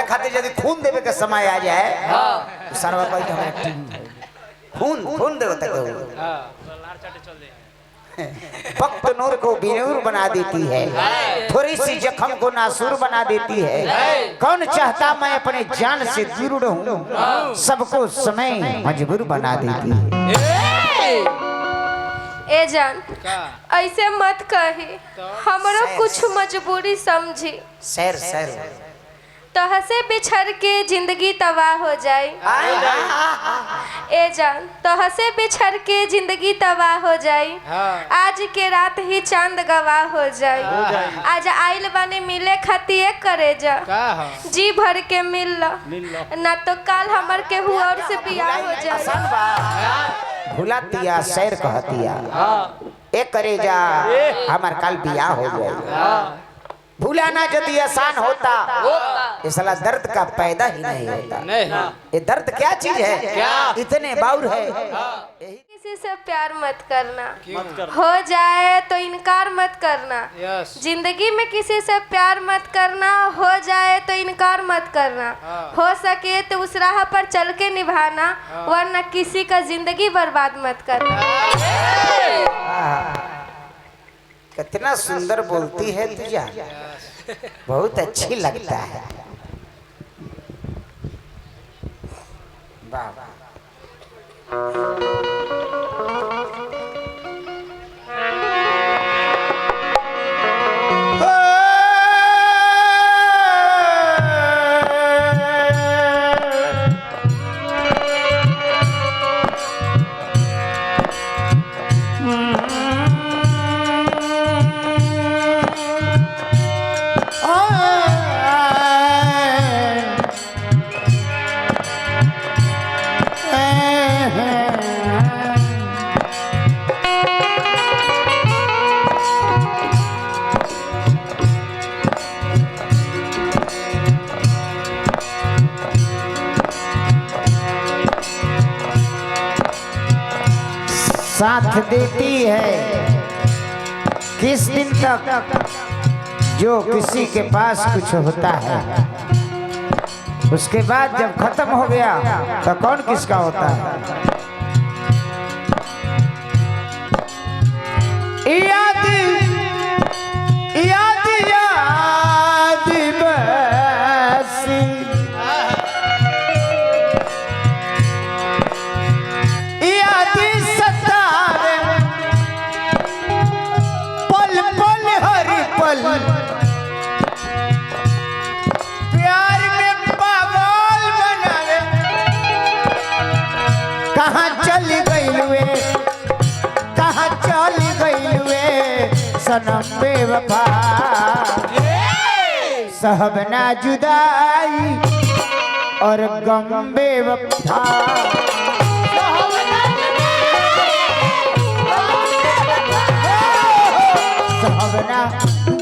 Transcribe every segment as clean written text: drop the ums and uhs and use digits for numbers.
खातिर यदि खून देवे के समय आ जाए तो सरवा कोई तो खून खून देवे तक वक्त नूर को बेनूर बना देती है, थोड़ी सी जख्म को नासूर बना देती है। कौन चाहता मैं अपने जान से दूर रहूं, सबको समय मजबूर बना देती है। ए जान ऐसे मत कही, हमारा कुछ मजबूरी समझी। सैर सैर तो हंसे बिछड़ के जिंदगी तबाह हो जाए। ए जान तो हंसे बिछड़ के जिंदगी तबाह हो जाए। आज के रात ही चांद गवाह हो जाए। आज आइल बानी मिले खातिर करे जा, जी भर के मिल ना तो काल हमर के हुआ और से बियाह हो जाए। भुलातिया सैर कहतिया एक करे जा हमार काल बियाह हो जाए। भूलाना यदि आसान होता ये साला दर्द का पैदा ही नहीं होता। ये दर्द क्या चीज है, इतने बाउर है। किसी से प्यार मत करना, हो जाए तो इनकार मत करना। जिंदगी में किसी से प्यार मत करना, हो जाए तो इनकार मत करना। हो सके तो उस राह पर चल के निभाना, वरना किसी का जिंदगी बर्बाद मत करना। कितना सुंदर बोलती है तुझा, बहुत अच्छी लगता है। वाह साथ देती है किस दिन तक, जो किसी के पास कुछ होता है उसके बाद जब खत्म हो गया तो कौन किसका होता है। याद याद याद बसी प्यार में पागल बनावे, कहाँ चल गई वे, कहाँ चल गई वे सनम बेवफा। सहब ना जुदाई और गम बेवफा। सहब ना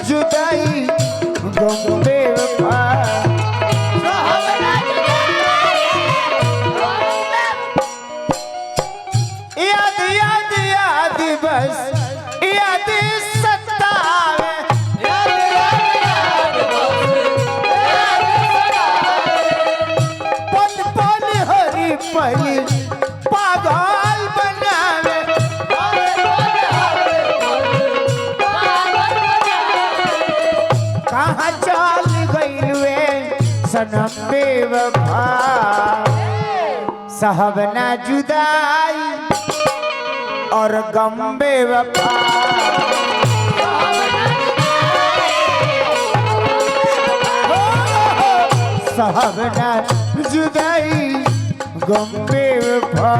जुदाई गम बेवफा। याद याद याद बस याद सतावे, पल पल हरी पल पागल बनावे। कहाँ चल गई वे सनम बेवफा। सहब ना जुदाई और गम बेवफा। सहब ना जुदाई गम बेवफा।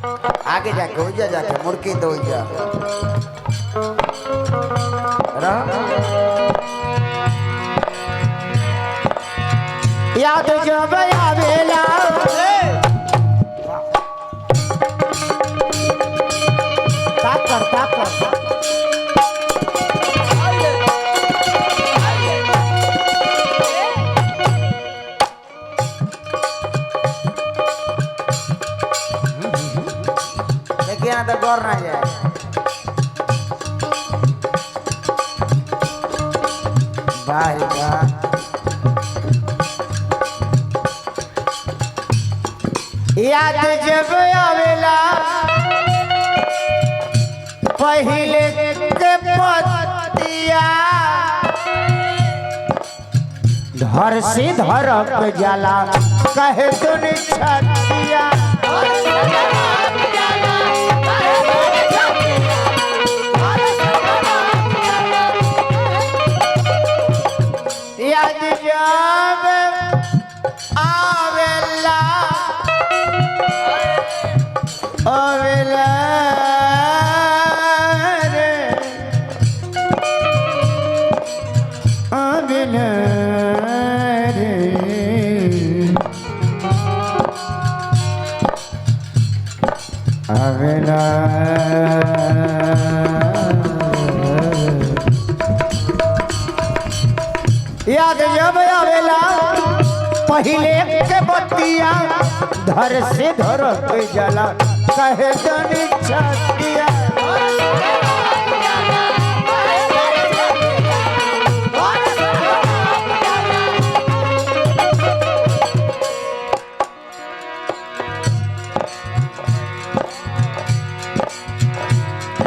आगे जाके हो जाके मुड़की दो जा याद जब आवेला देखिए ना तो गौर ना जाए भाई याद जब आवेला पहले के पतिया धर से धरक जाला कहे तो छतिया याद जब आवेला आवेला रे आवेला रे आवेला याद जब आवेला पहले के बतिया धर से धर के जला कहे जनी छतिया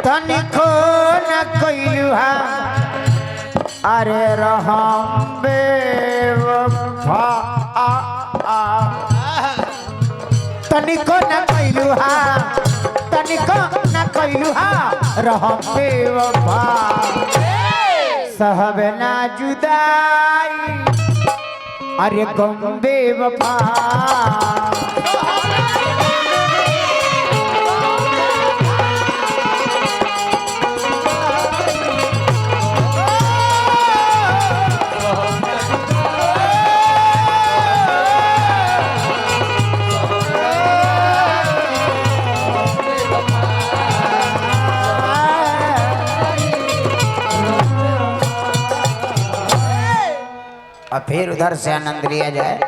तनिको न कइलुहा अरे रहम बेवफा तनिको न कइलुहा तनिको न कइलुहा रहम बेवफा सहब ना जुदाई अरे गम बेवफा और फिर उधर से आनंद लिया जाए।